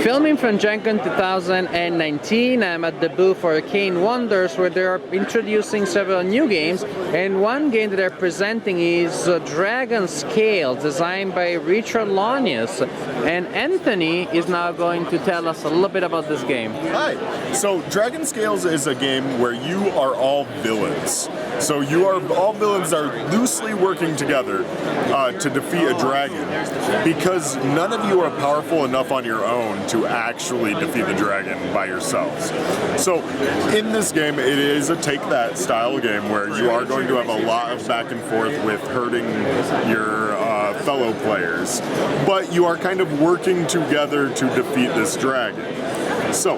Filming from Gen Con 2019, I'm at the booth for Arcane Wonders, where they're introducing several new games, and one game that they're presenting is Dragonscales, designed by Richard Lonius. And Anthony is now going to tell us a little bit about this game. Hi! So Dragonscales is a game where you are all villains. So all villains are loosely working together to defeat a dragon, because none of you are powerful enough on your own to actually defeat the dragon by yourselves. So in this game, it is a take-that style game where you are going to have a lot of back and forth with hurting your fellow players, but you are kind of working together to defeat this dragon. So,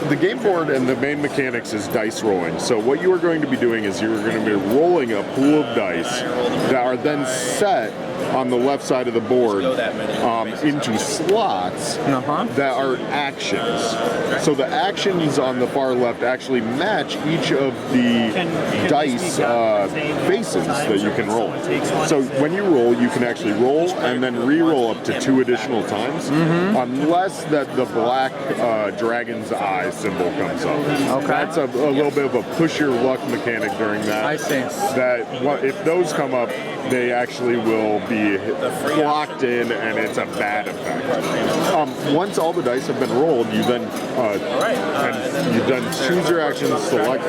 the game board and the main mechanics is dice rolling. So what you are going to be doing is you're going to be rolling a pool of dice that are then set on the left side of the board into slots that are actions. So the actions on the far left actually match each of the dice faces that you can roll. So when you roll, you can actually roll and then re-roll up to 2 additional times, unless that the black dragon's eye symbol comes up. Okay. That's a little bit of a push your luck mechanic during that. I see. That if those come up, they actually will be locked in, and it's a bad effect. Once all the dice have been rolled, you then choose your actions, select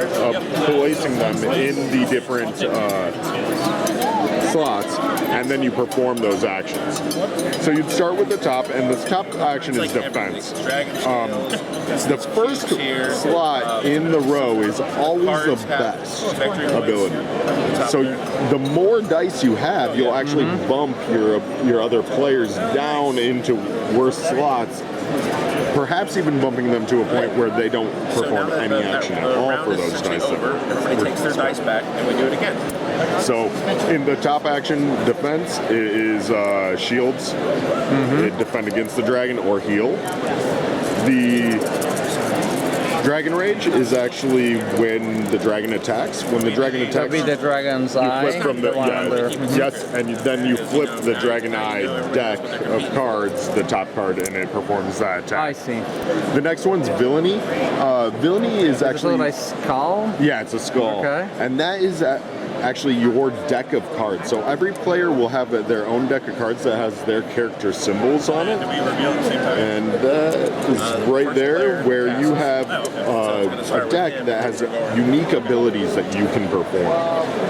placing them in the different slots, and then you perform those actions. So you'd start with the top, and the top action is defense. The first slot in the row is always the best ability. So the more dice you have, you'll actually bump your other players down into worse slots, perhaps even bumping them to a point where they don't perform any action at all for those dice. Everybody takes their dice back, and we do it again. So in the top action, defense is shields. It defend against the dragon or heal. The Dragon Rage is actually when the dragon attacks. When the dragon attacks, That'd be the dragon's eye. flip from the yes, and then you flip the dragon eye deck of cards, the top card, and it performs that attack. I see. The next one's Villainy. Villainy is actually a skull. Yeah, it's a skull. Okay. And that is actually your deck of cards. So every player will have their own deck of cards that has their character symbols on it. And that is right there where you have a deck that has unique abilities that you can perform.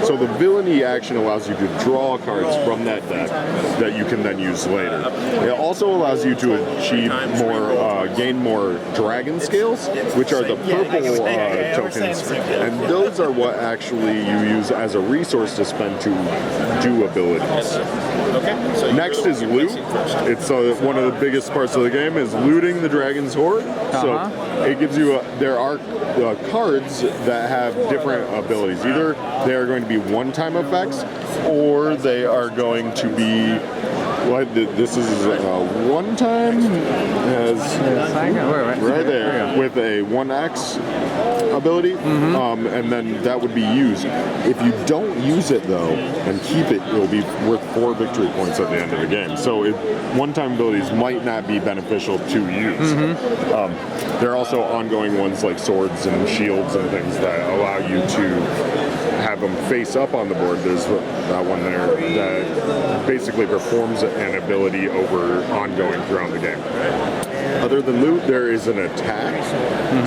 So the Villainy action allows you to draw cards from that deck that you can then use later. It also allows you to achieve gain more Dragonscales, which are the purple tokens, and those are what actually you use as a resource to spend to do abilities. Next is loot. It's one of the biggest parts of the game is looting the dragon's hoard. So it gives you there are cards that have different abilities. Either they are going to be one-time effects, or they are going to be this is one time right there with a 1x ability, and then that would be used. If you don't use it though and keep it, it'll be worth 4 victory points at the end of the game. So one-time abilities might not be beneficial to use. There are also ongoing ones like swords and shields and things that allow you to have them face up on the board. There's that one there that basically performs an ability ongoing throughout the game. Other than loot, there is an attack.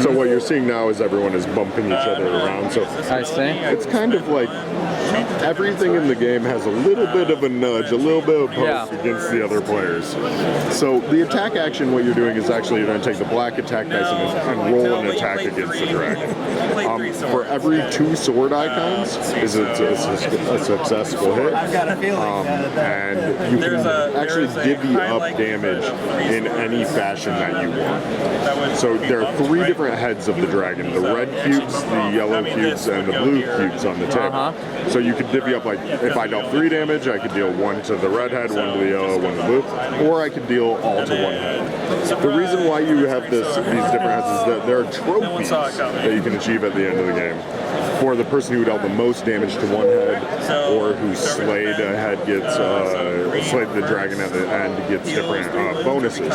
So what you're seeing now is everyone is bumping each other around. So I see. It's kind of like everything in the game has a little bit of a nudge, a little bit of poke against the other players. So the attack action, what you're doing is actually you're going to take the black attack dice and roll an attack against the dragon. For every 2 sword icons is a successful hit. And you can actually divvy up damage in any fashion that you want. So there are 3 different heads of the dragon: the red cubes, the yellow cubes, and the blue cubes on the tip. So you could divvy up, like, if I dealt 3 damage, I could deal 1 to the red head, 1 to the yellow, 1 to the blue, or I could deal all to 1 head. The reason why you have these different heads is that there are trophies that you can achieve at the end of the game. For the person who dealt the most damage to 1 head, or who slayed a head slayed the dragon at the end gets different bonuses.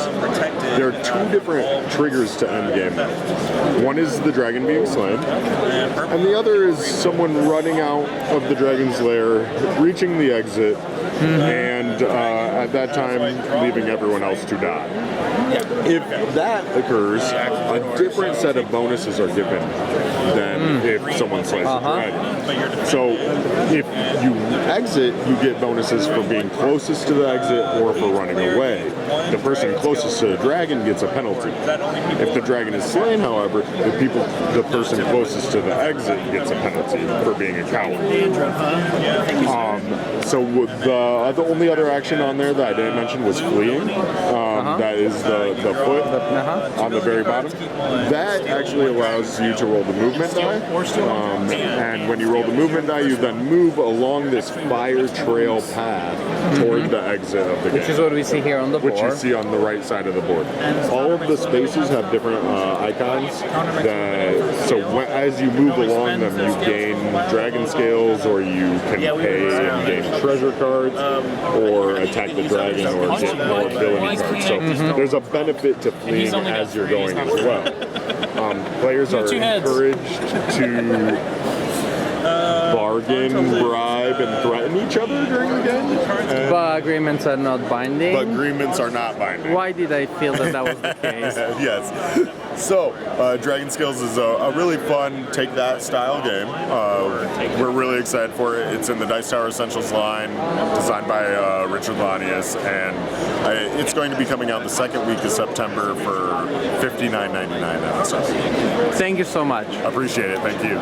there are two different triggers to endgame. One is the dragon being slain, and the other is someone running out of the dragon's lair, reaching the exit, and at that time leaving everyone else to die. If that occurs, a different set of bonuses are given than if someone slays the dragon. So if you exit, you get bonuses for being closest to the exit or for running away. The person closest to the dragon gets a penalty. If the dragon is slain, however, the person closest to the exit gets a penalty for being a coward. So the only other action on there that I didn't mention was fleeing. That is the foot on the very bottom. That actually allows you to roll the movement die. And when you roll the movement die, you then move along this fire trail path toward the exit of the game. Which is what we see here on the board. Which you see on the right side of the board. All of the spaces have different icons. As you move along them, you gain dragon scales, or you can pay and gain treasure cards, or attack the dragon, or get more ability cards. So there's a benefit to fleeing as you're going as well. Players are encouraged to bargain, bribe, and threaten each other during the game. But agreements are not binding. But agreements are not binding. Why did I feel that was the case? Yes. So, Dragonscales is a really fun take-that style game. We're really excited for it. It's in the Dice Tower Essentials line, designed by Richard Lanius, and it's going to be coming out the second week of September for $59.99 MSRP. Thank you so much. Appreciate it. Thank you.